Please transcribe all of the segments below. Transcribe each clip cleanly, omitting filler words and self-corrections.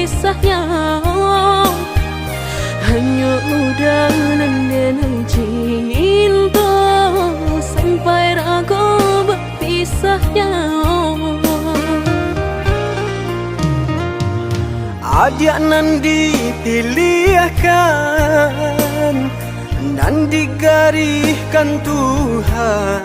berpisahnya. Hanya udah nendenang cinta sampai ragu berpisahnya. Adik nan dipilihkan dan digariskan Tuhan,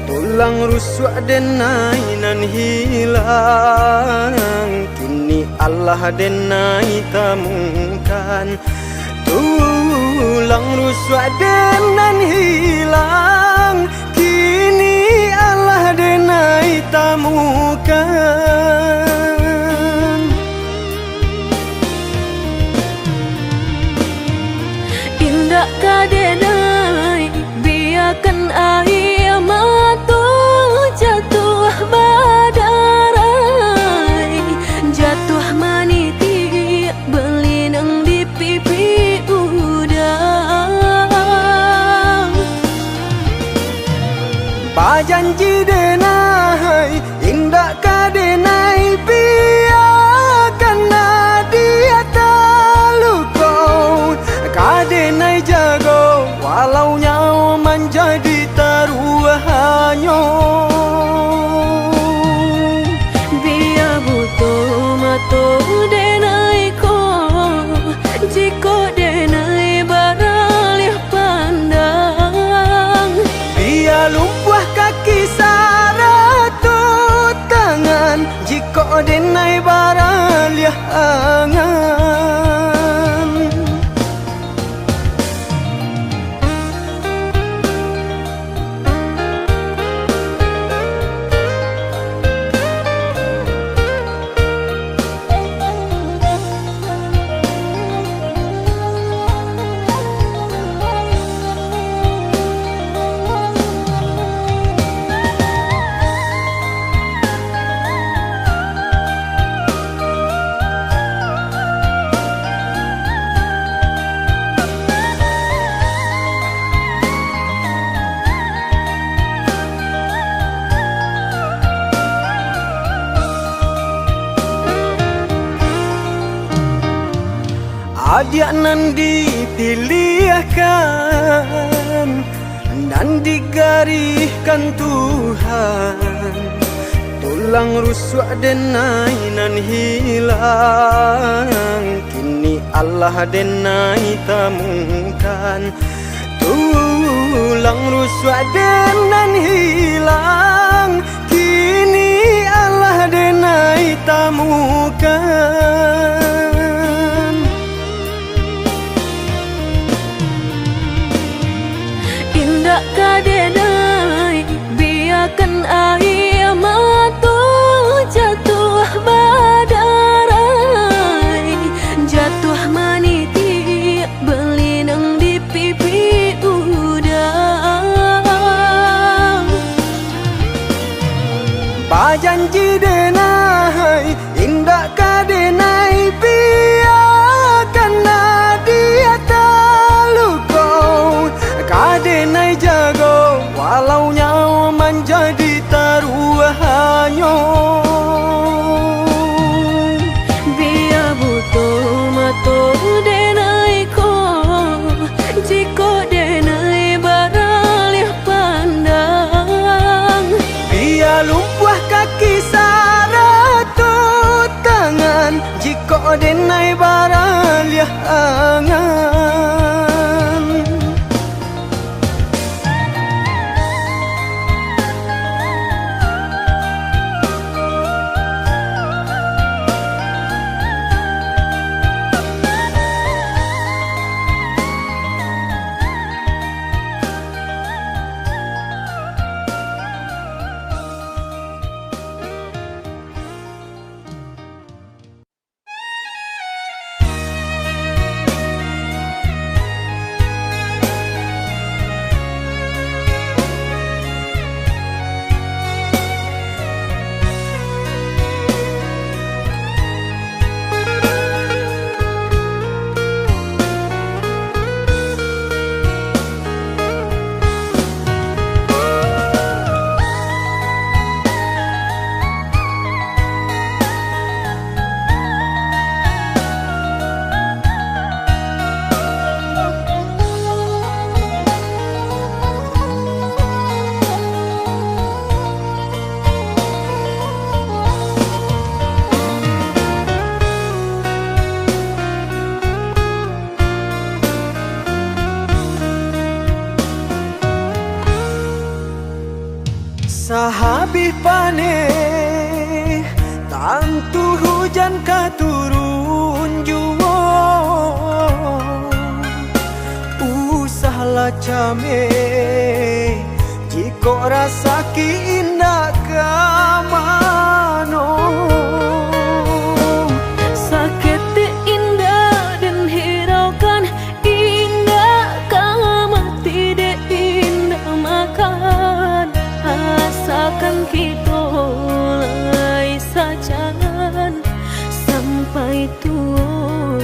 tulang rusuk denai nan hilang, kini Allah denai temukan. Tulang rusuk denan hilang, kini Allah denai temukan. Indah kadenai biarkan air mata jatuh badarai, jatuh maniti berlinang di pipi udang. Bajanji denai indah kadenai biarkan dia terluka, kadenai jago walau nyawa menjadi taruhannya. Biar butuh mata denai ko, jika denai baralih pandang. Biar lumpuh kaki saratut tangan, jika denai baralih angan. Adik nan dipilihkan dan digariskan Tuhan, tulang rusuk denai nan hilang, kini Allah denai temukan. Tulang rusuk denan hilang, kini Allah denai temukan. Indah kadenai biarkan air mata jatuh badarai, jatuh maniti berlinang di pipi udang. Bajanji denai indah kadenai biarkan dia terluka, kadenai jago walau nyawa menjadi taruhannya. Biar butuh mata denai ko, jika denai baralih pandang. Biar lumpuh kaki saratut tangan, jika denai baralih angan. hujan ka turun jua, usahlah came jika rasa ki indah ka mano. Sakit indah dan hiraukan indah ka mati de indah makan. Asakan kita lai sajan sampai tua.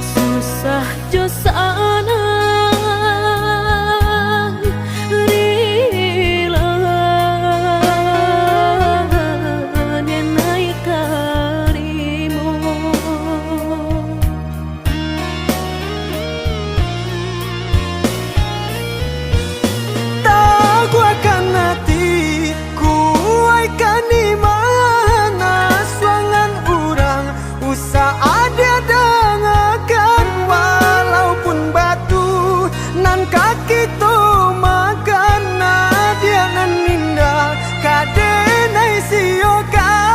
Susah jo sana rila denai karimo. Tak akan hati kuaikan di mana suangan orang usah ada dengarkan walaupun batu nan kaki tu makan nadia nan indah kadenai siokan.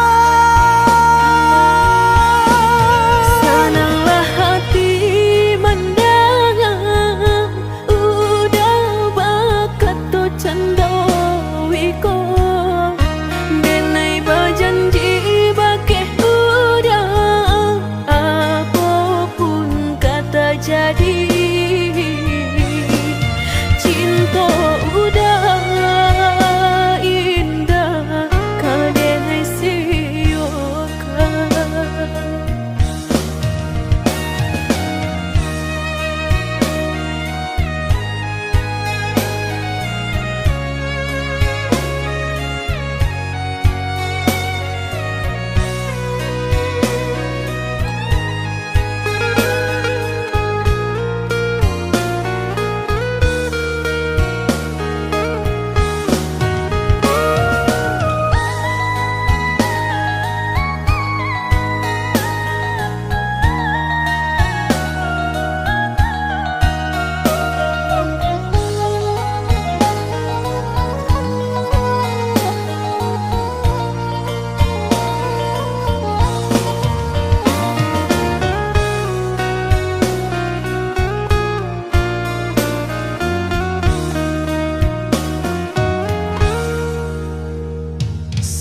Senanglah hati mendengar udah bakat tu candawiko. Denai berjanji bakeh udah apapun kata jadi. Cinta udah indah kadenai siokan.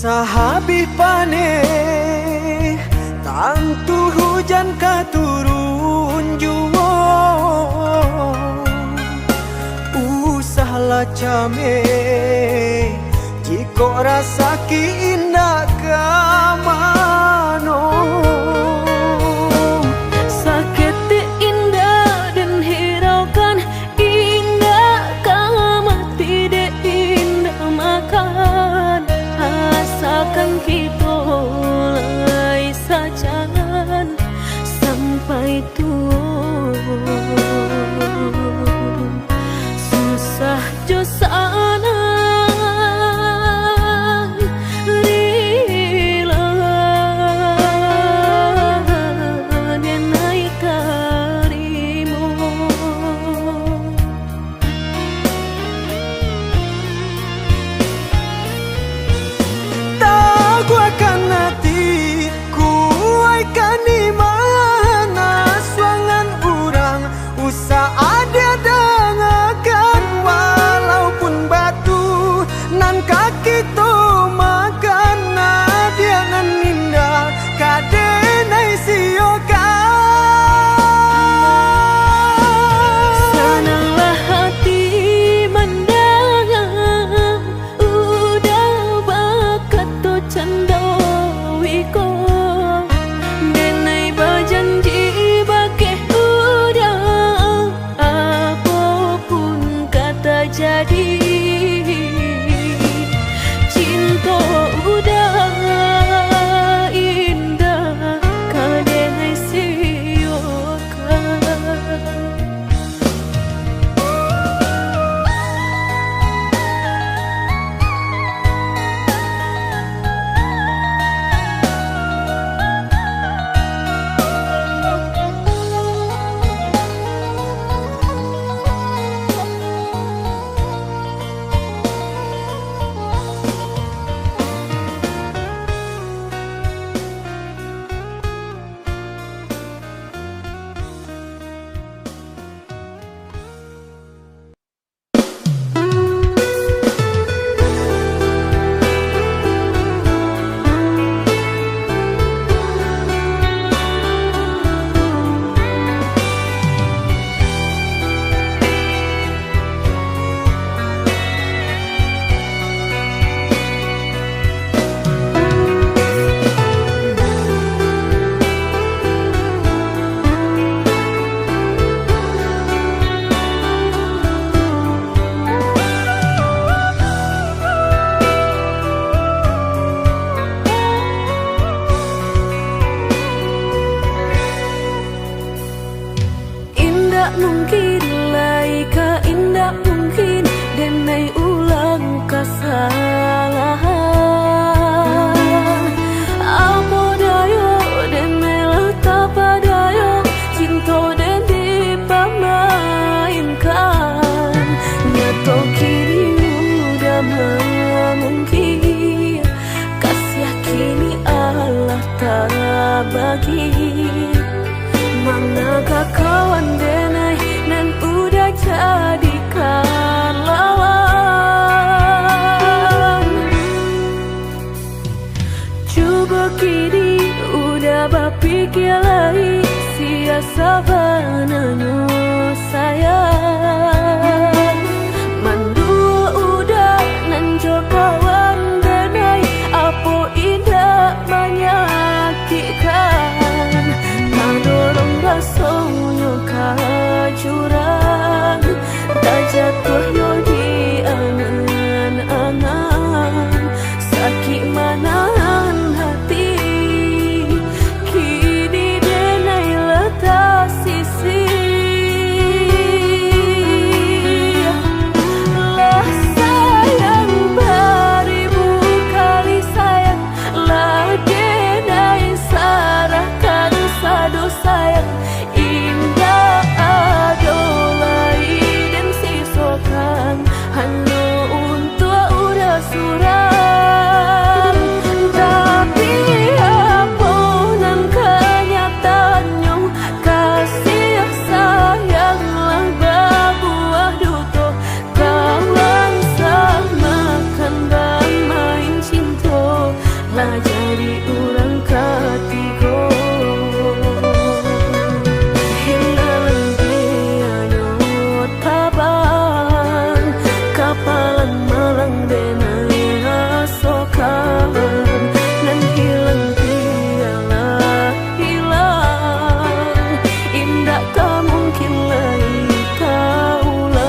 Sahabi pane tantu hujan ka turun jua, usahlah came jika rasa ki indah ka mano. Sakit indah dan hiraukan indah ka mati de indah makan. Asakan kita lai sajan sampai tua. Susah jo sana rila denai karimo. Tak akan tak bagi. Manakah kawan denai nan udah jadikan lawan. Coba kini udah berpikir lagi, siasa bananyo sayang. Mandua udah nanjo kawan denai, apa indah menyakitkan. Nadorong rasonyo kajurang, tak jatuh yo di angan-angan. Sakit manahan hati, kini denai letak sisi. Lah sayang beribu kali sayang, lah denai sarahkan sadu sayang. Indah adolai dan sisokan hanya untuk udah suram. Tapi apa nan kenyataannya, kasih sayanglah berbuah duto. Kawan samakan bermain cinta, lah jadi orang ketiga. Hilang dia taban, kapalan malang denai asokan. Dan hilang dialah hilang, indah tak mungkin lagi kaulang.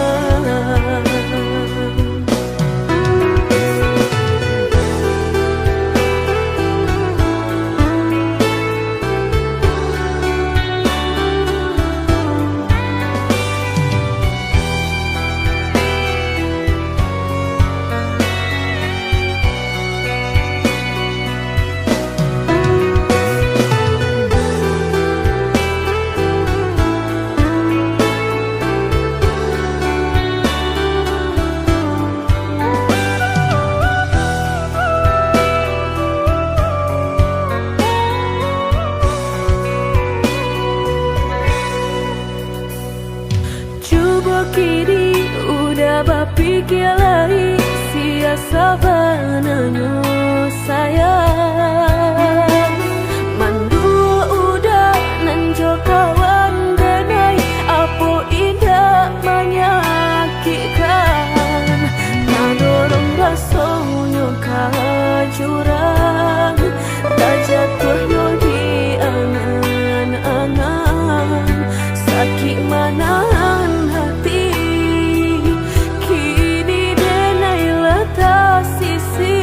Coba kini udah berpikir lagi, siasa bananyo sayang. Mandua udah nanjo kawan denai, apa indah menyakitkan. Nadorong rasonyo kajurang, tak jatuh yo di angan-angan. Sakit manahan hati, kini denai letak sisi.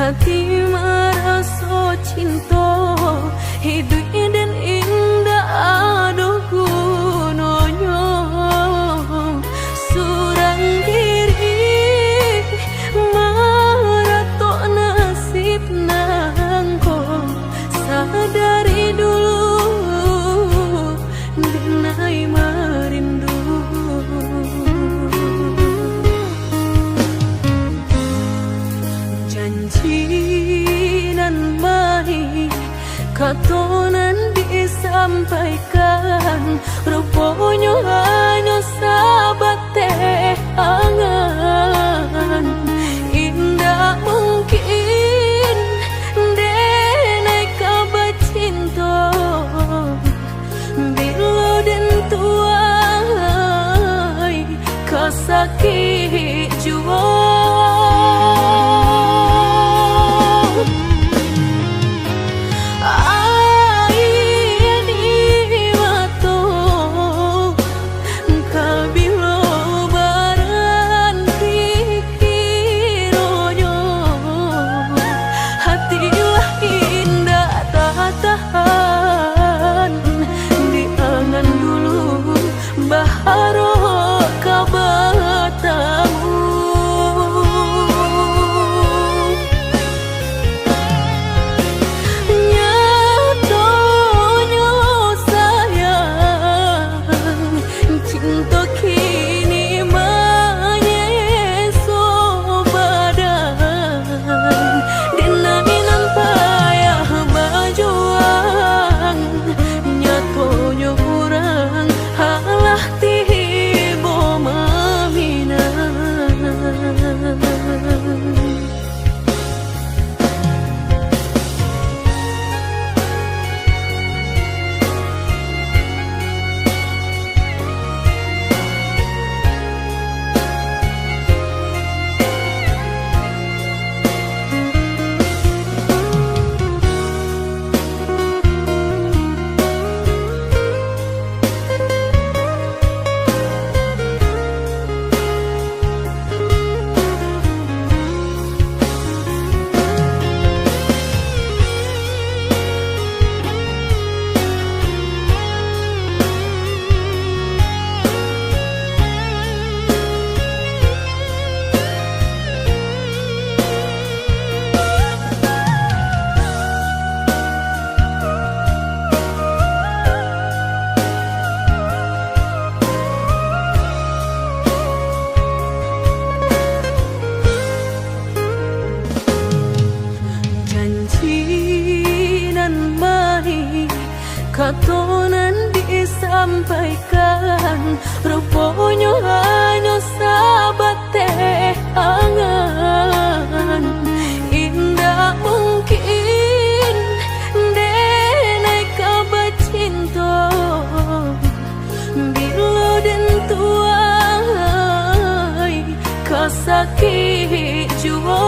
hati merasa cinta hidup dan indah aduh gunanya surang diri maratok nasib nangko sadari dulu dinai merindu janji nan baik katonan disampaikan rupanya hanya sahabat teh angan indah mungkin denai kabar cinta bila dan tuai kasakit jua katonan disampaikan rupanya hanya sahabat teh angan indah mungkin denai kabar cinta bila dan tuai kasakit jua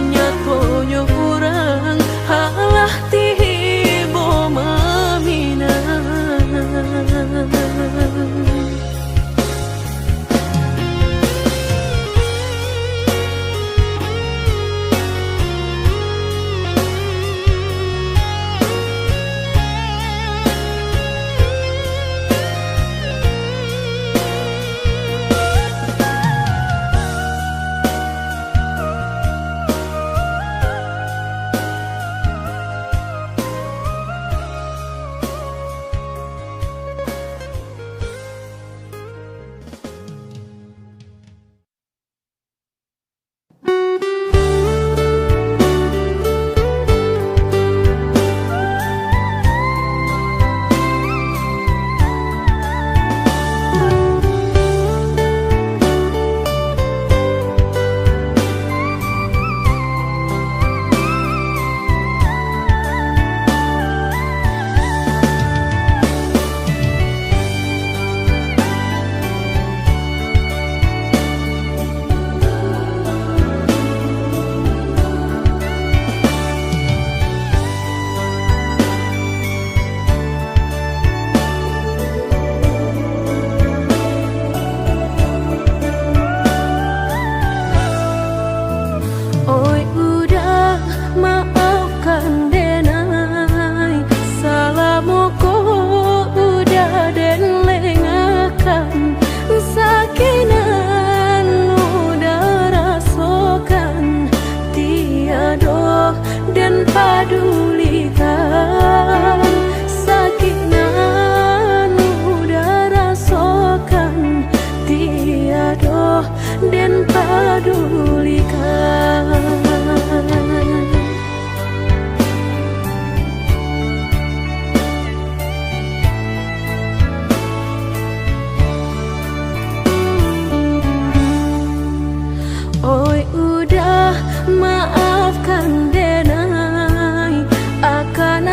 Nyatonya kurang halah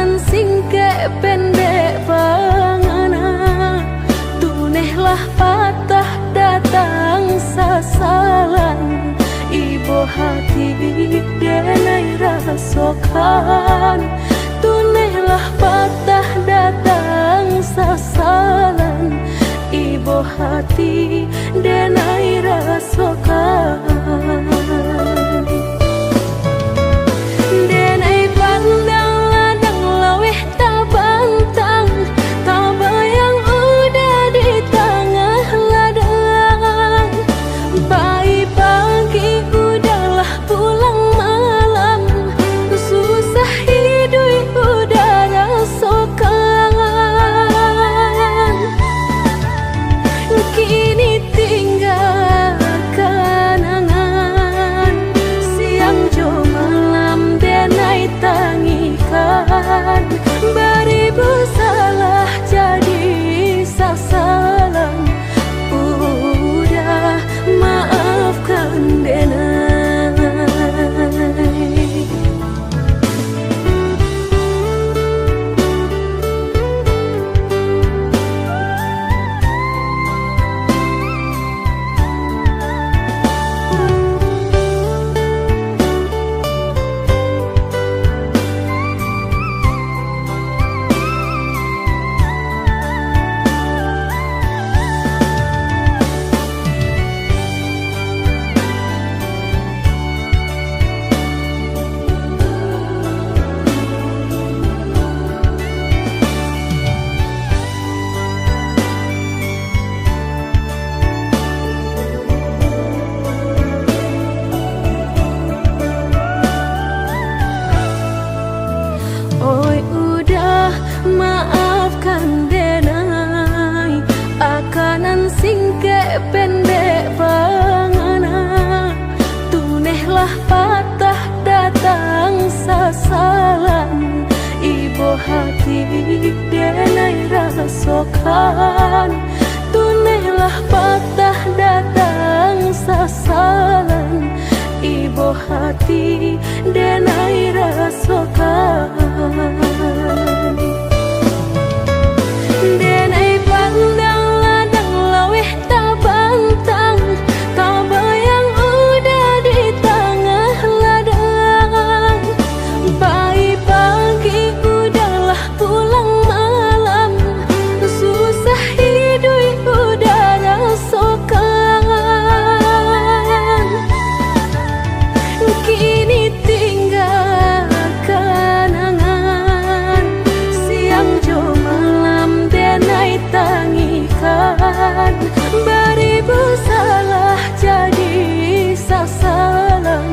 akanan singke pendek pangana, tunehlah patah datang sasalan, ibu hati denai rasokan. Tunehlah patah datang sasalan, ibu hati denai rasokan. Denai pandang ladang laweh tabantang, tabayang udah di tengah ladang. Bayi pagi udahlah pulang malam, susah hidup udah rasakan. Kini tinggal kenangan, siang jo malam denai tangikan. Beribu salah jadi sasalan, udah maafkan denai. Oi udah maafkan denai, akanan singke pendek pangana, tunehlah patah datang sasalan, ibu hati denai rasokan. Tunehlah patah datang sasalan, ibu hati denai rasokan. Denai pandang ladang laweh tabantang, tabayang udah di tengah ladang. Bayi pagi udahlah pulang malam, susah hidup udah rasakan. Kini tinggal kenangan, siang jo malam denai tangikan. Beribu salah jadi sasalan,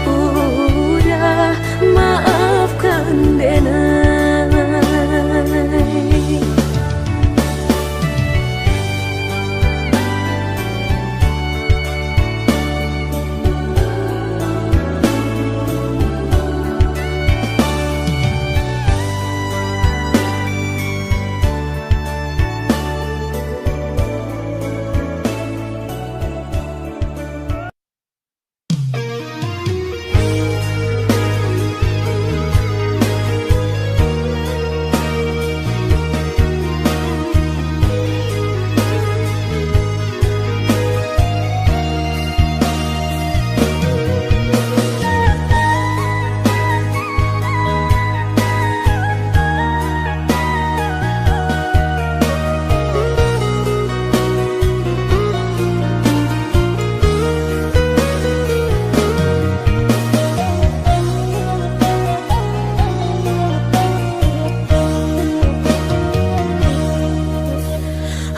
udah maafkan denai.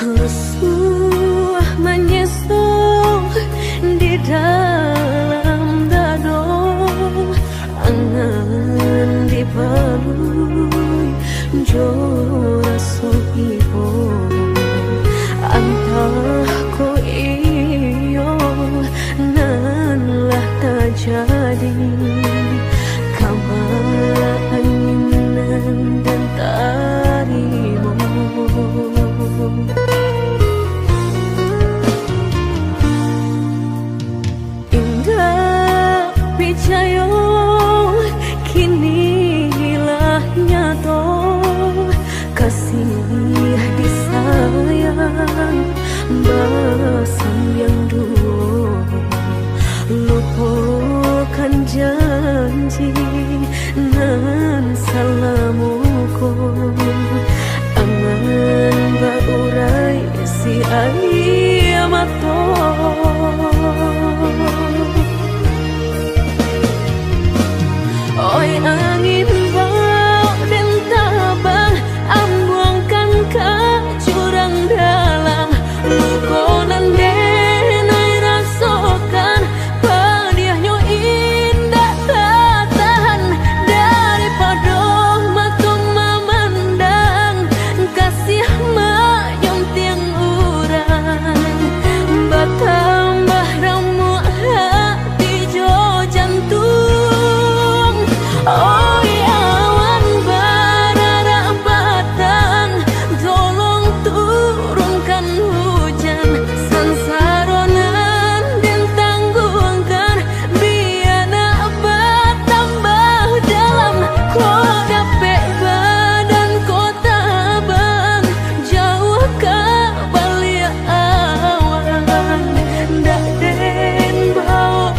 Lesuh menyesal di dalam dado, angan di balui jo raso ibo. Antah ko iyo nan lah terjadi, kabar anginan dan tarimu. Indah picayo kini hilangnya, nyato kasih disayang basan yang dulu lupakan janji nan salamuku angan baurai si ayamato oi angin bau dan tabang ambuangkan ke jurang dalam lukonan denai rasakan padiahnya indah tak tahan daripada mata memandang kasih mayung tiang urang bertambah ramu hati jo jantung. Oi awan barara batang tolong turunkan hujan sansaronan dan tanggungkan biana bertambah dalam kau dapet badan kota bang jauh ke balik awan dak den bau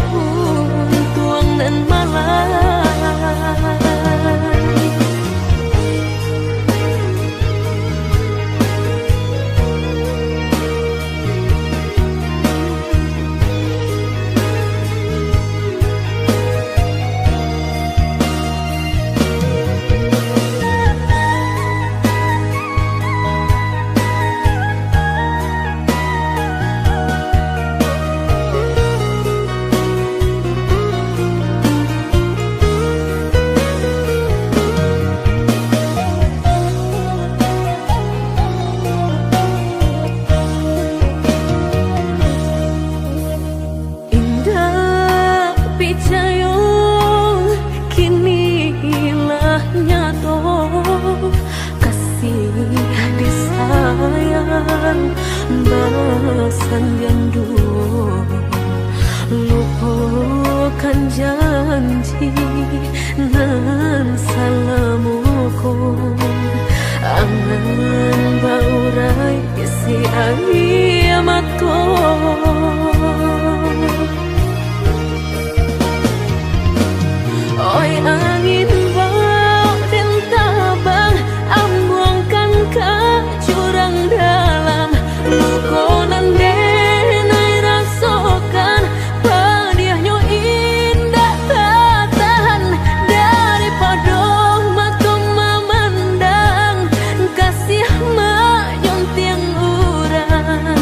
tuang dan malam. Basan yang dulu lupakan janji nan salamuku angan baurai si ayamato oi angin bau dan tabang ambuangkan ke jurang dalam lukonan denai rasakan padiahnya indah tak tahan daripada mata memandang kasih mayung tiang urang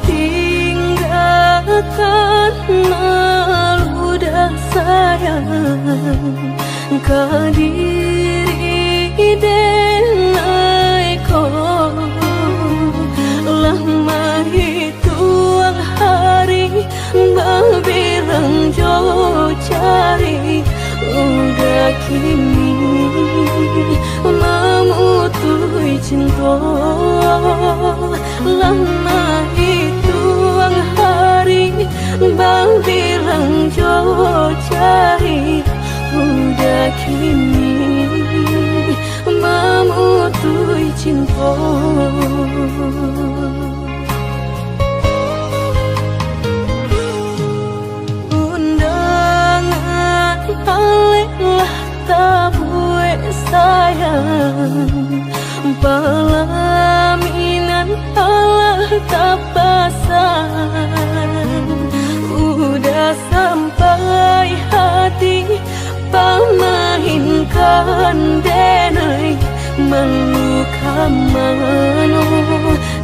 tinggalkan meludah sayang kadiri denai ko lama hituang hari babirang jo cari udah kini memutui cinta lama hituang hari babirang jo cari udah kini memutui cinta. Undangan alehlah tabue sayang pelaminan Allah tak pasang udah sampai hati pamahinkan denai meluka mano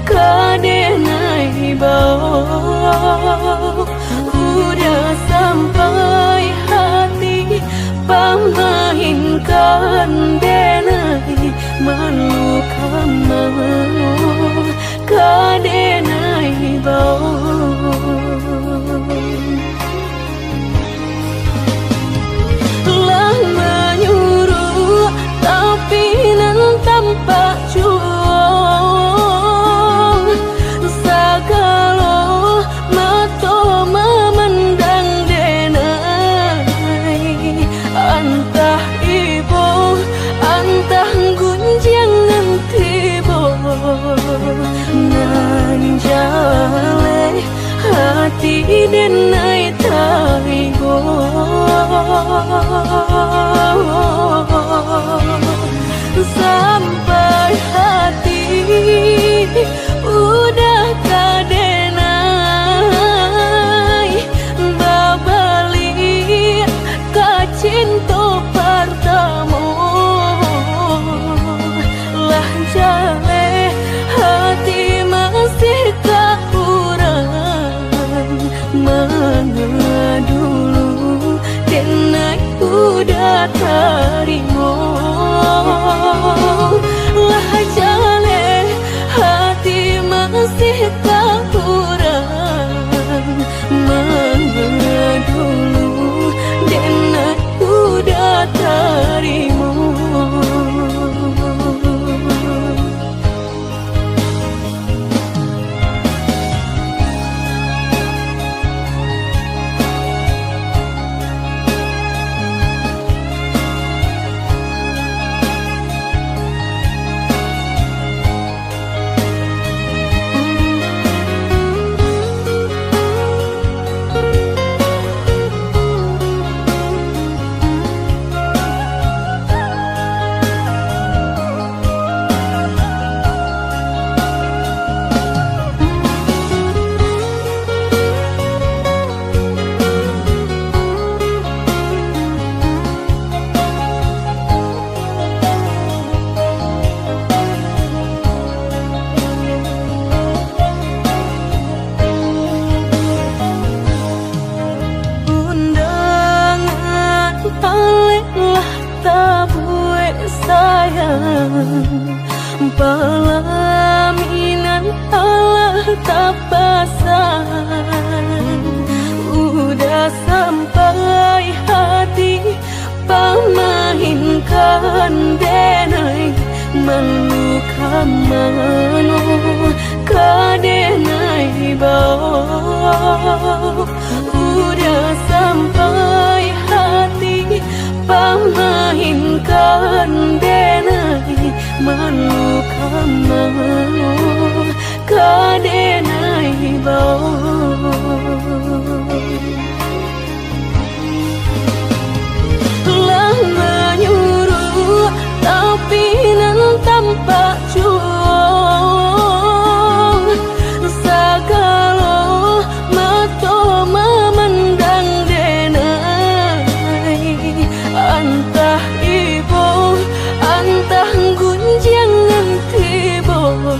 kadenai bau udah sampai hati pamahinkan denai meluka mano kadenai bau menyuruh tapi nan tanpa juang sagalo mato memandang denai antah ibu antah gunjangan tibo nan jale hati denai taibo sampai hati udah kadenai babali kacinto pertama lah jale hati masih kurang mana dulu denai udah terima lah jale hati masih kurang mana dulu denai udah terima. Pelaminan Allah tak pasang udah sampai hati pamahinkan denai meluka mano kadenai bau udah sampai hati pamahinkan denai meluka mano kadenai bau lah menyuruh tapi nan tanpa juang sagalo mato memandang denai antah ibu antah gunjangan tibo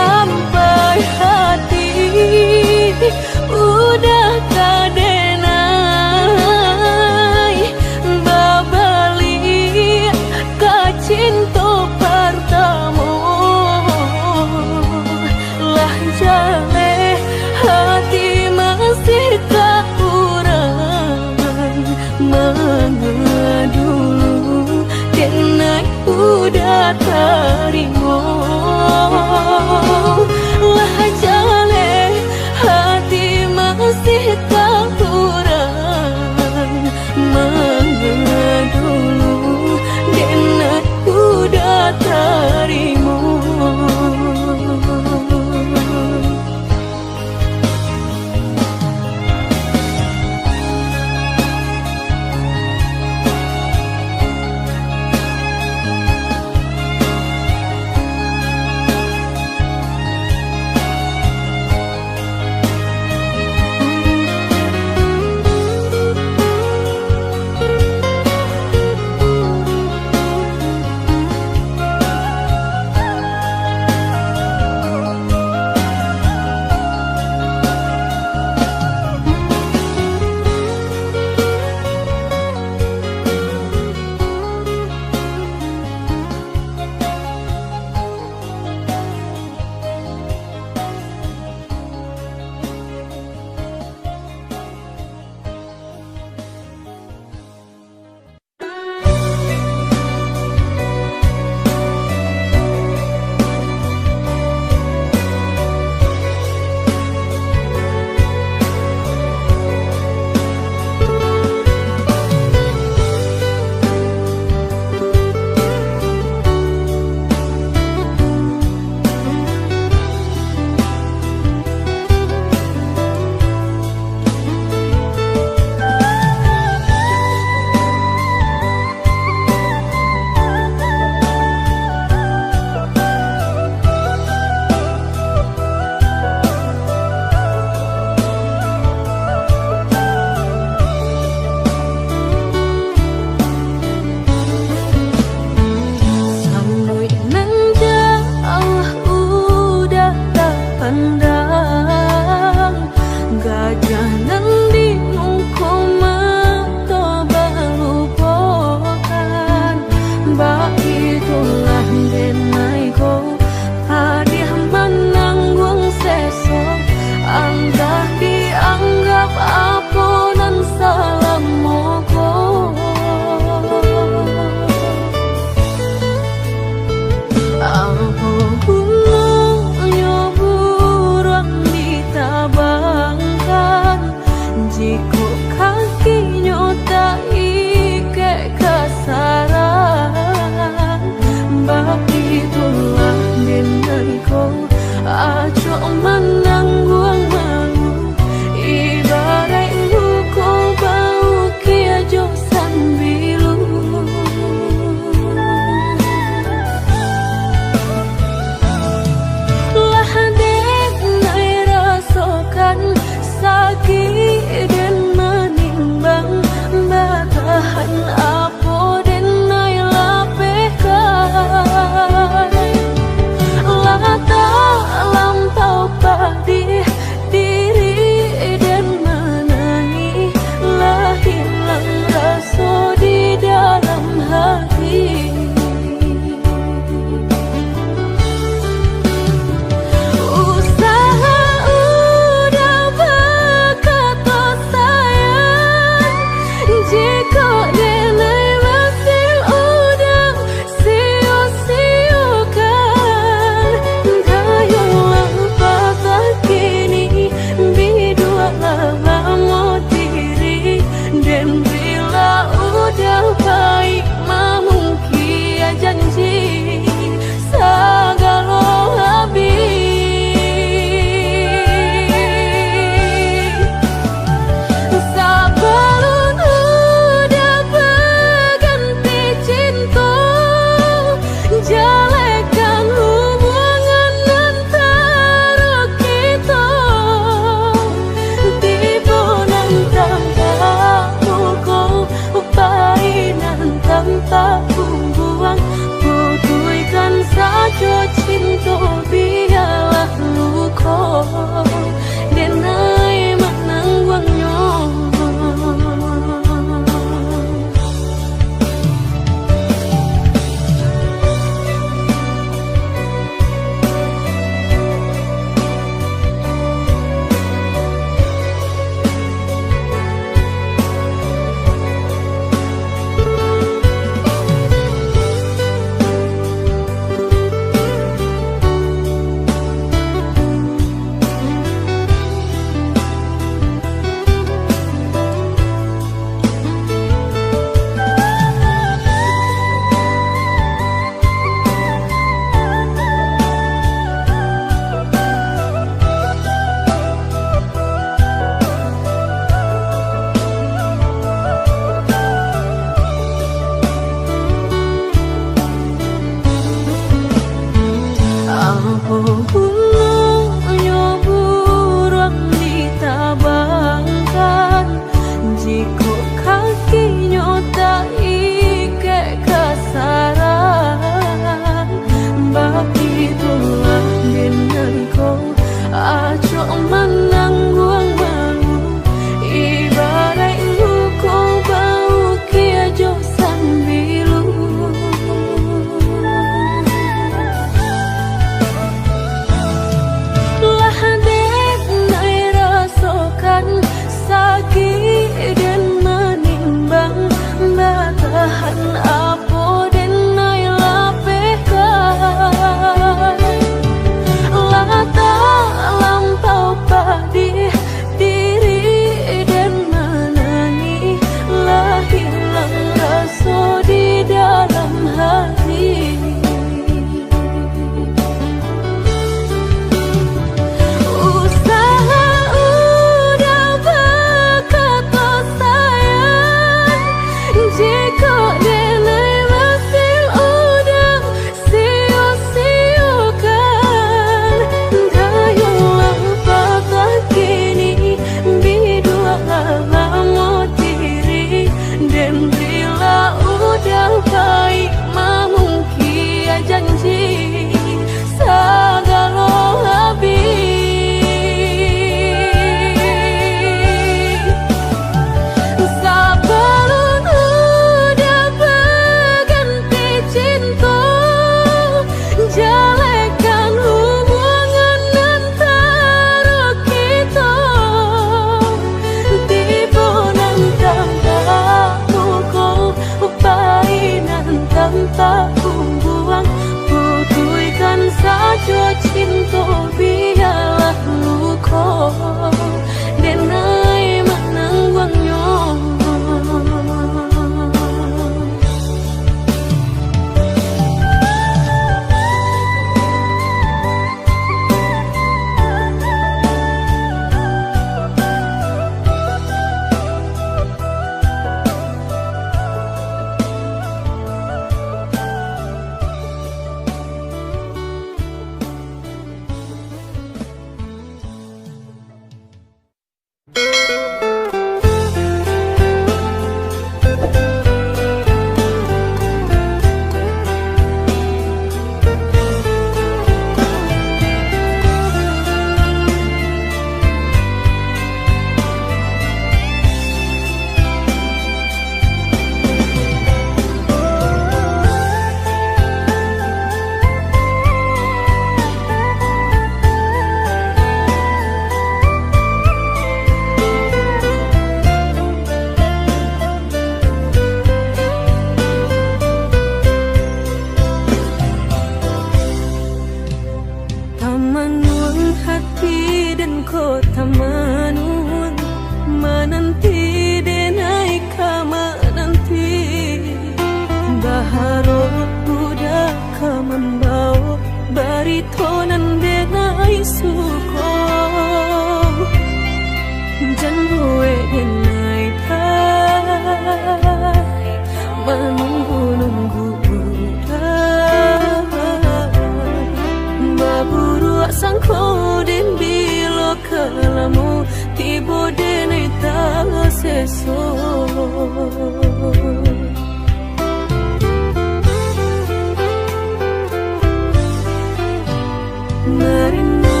Merindu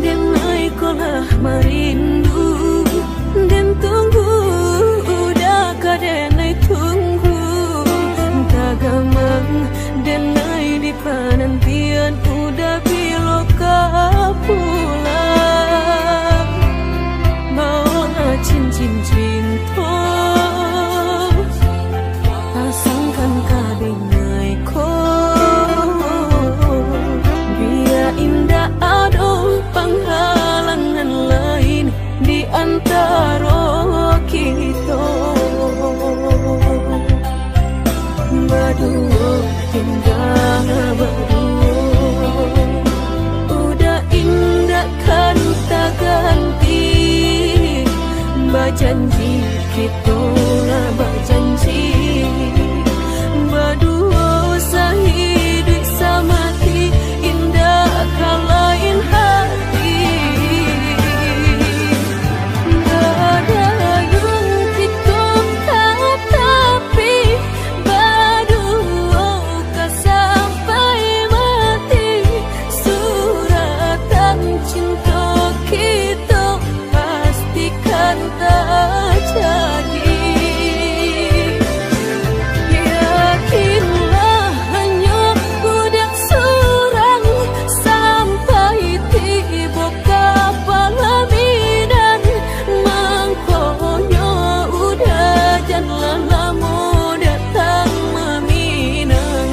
dan naik kolah merindu dan tunggu udah kadenai tunggu tagamang dan naik di penantian udah biloka pulang mau cincin cinta pasangkan kadenai ko biar indah ada penghalangan lain di antara kita berdua indah berdua udah indah kan tak ganti berjanji kita lah berjanji berdua sehidup semati indah kalain hati gak ada yang kita tapi berdua kan sampai mati suratan cinta kita pastikan tak jadi. Yakinlah hanya budak surang sampai tiba kapal bidan mangkonya udah jangan lama datang meminang.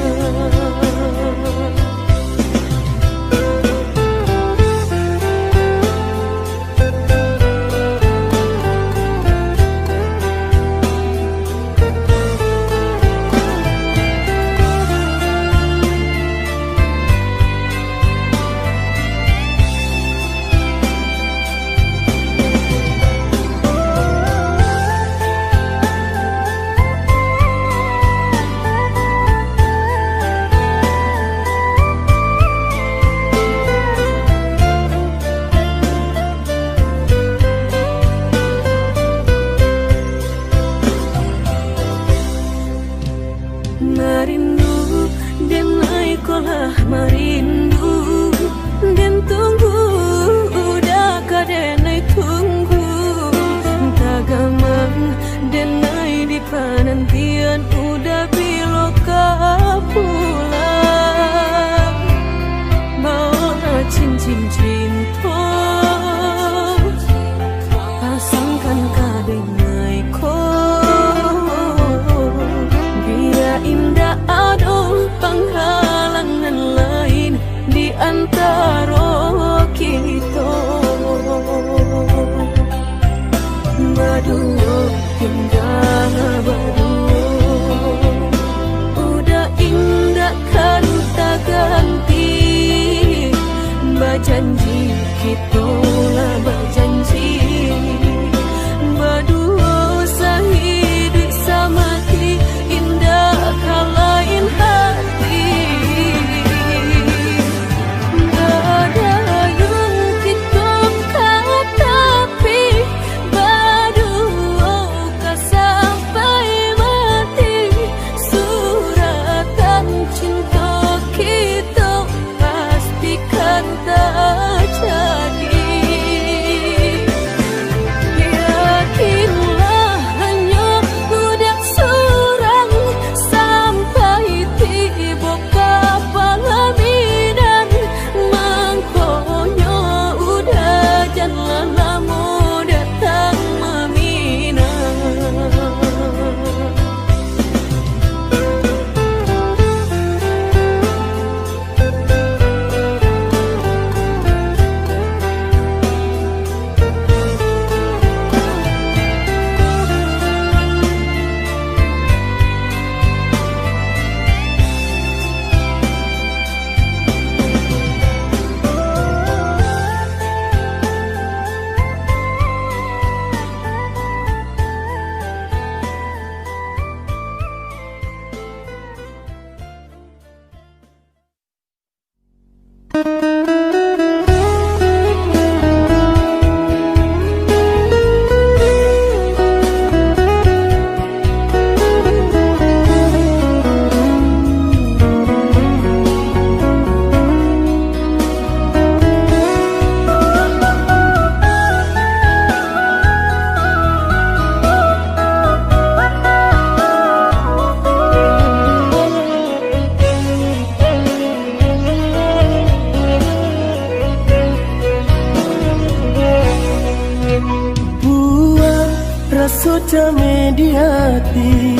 Merindu dan naik kolah merindu dan tunggu udah kadenai tunggu tagamang dan naik di penantian udah biloka pulang mau cincin cinta pasangkan kadenai ko indah ada penghalangan lain di antara kita berdua indah berdua sudah mediati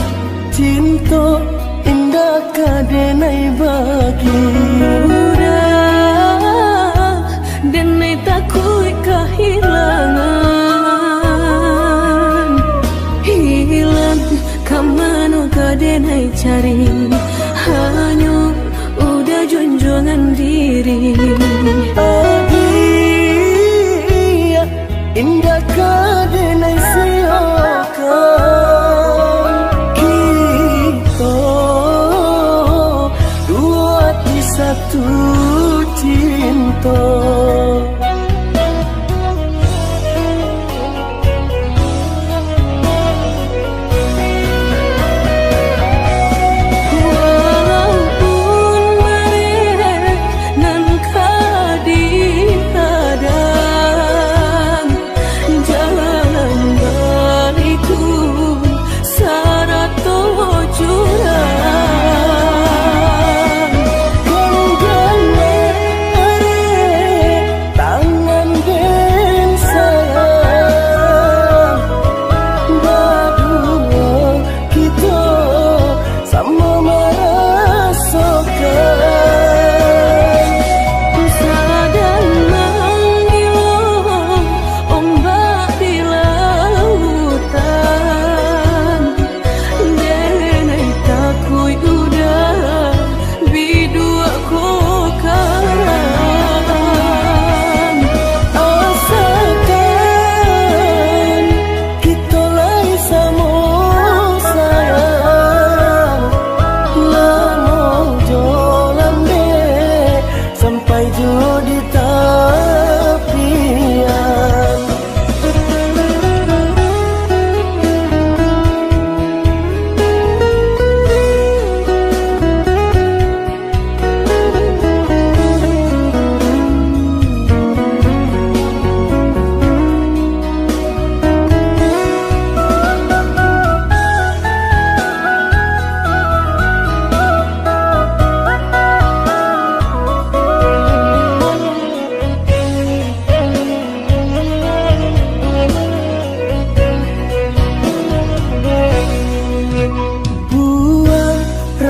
cinta indah kadenai bagi udah denai takui kehilangan hilang kamano kadenai cari hanya udah junjungan diri indah kadenai siakan kita dua di satu cinta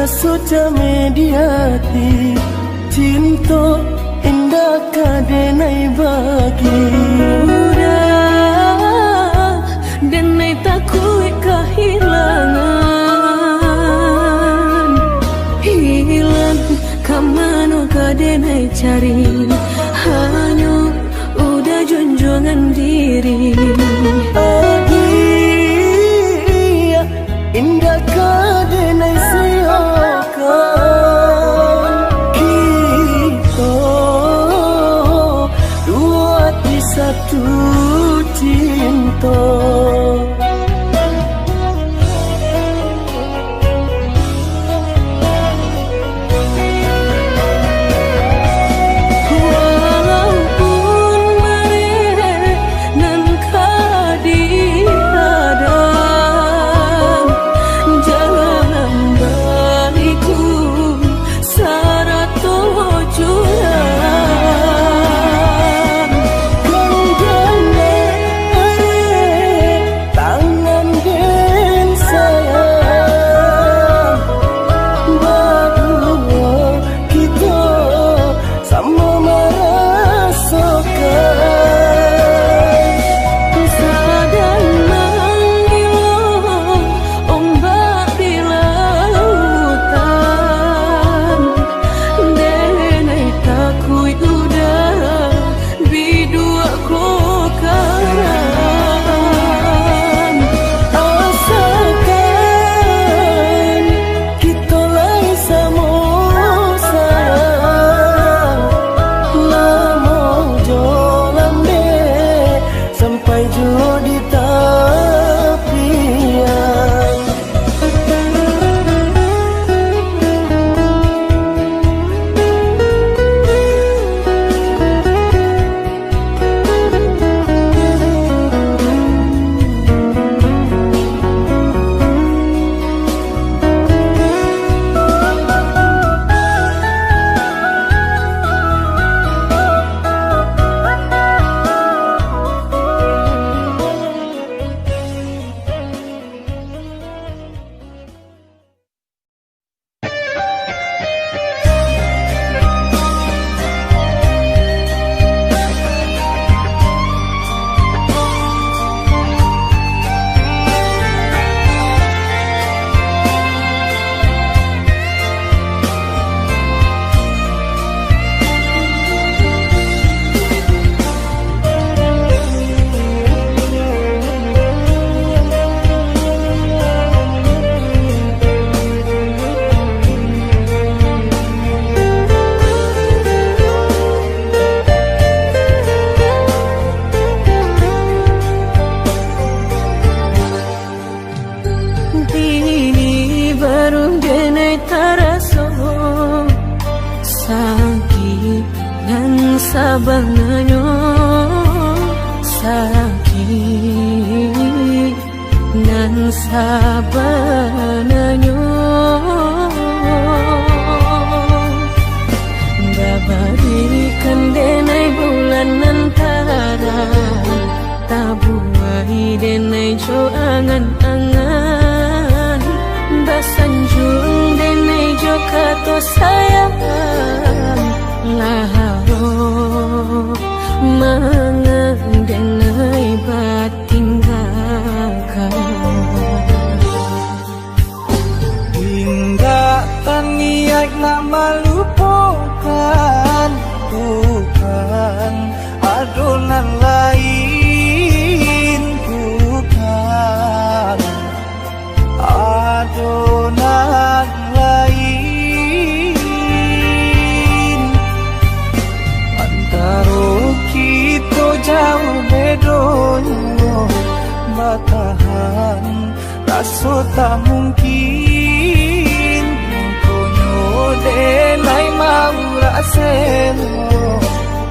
sudah mediati cinta indah kadenai bagi udah denai takui kehilangan hilang kamano kadenai cari hanya udah junjungan diri indah kadenai siakan kita dua di satu cinta walaupun mereka nan baru denai taraso sakit dan sabanganyo sakit dan sabanganyo babarikan denai bulan antara tabuai denai jo angan-angan basanjung denai jo kato sayang laharo mangan denai batinggalkan hingga taniak nak melupakan bukan adonan lain bukan adonan lain antara kita jauh bedonyo batahan rasa tak mungkin konyo denai mau raselo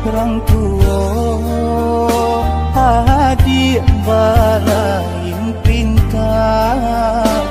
orang tua adik balain pintar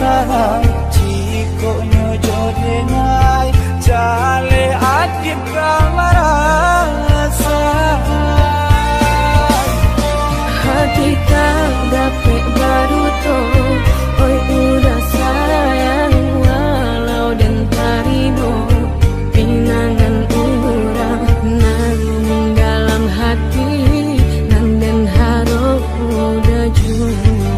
sayang jiko nyojo denai jale adit kamarasa hati tak dapat baru to oi udah sayang walau dan tarino pinangan urang nang dalam hati nan den haro udah jujur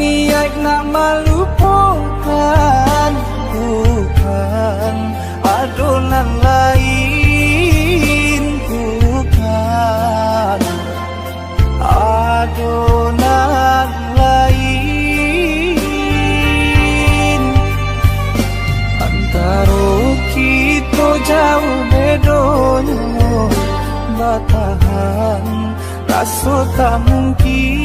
niat nak melupakan bukan adonan lain bukan adonan lain antara kita jauh bedonyo batahan rasa tak mungkin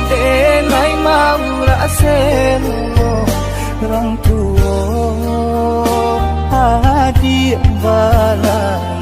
denai mau raselo orang tua adik balai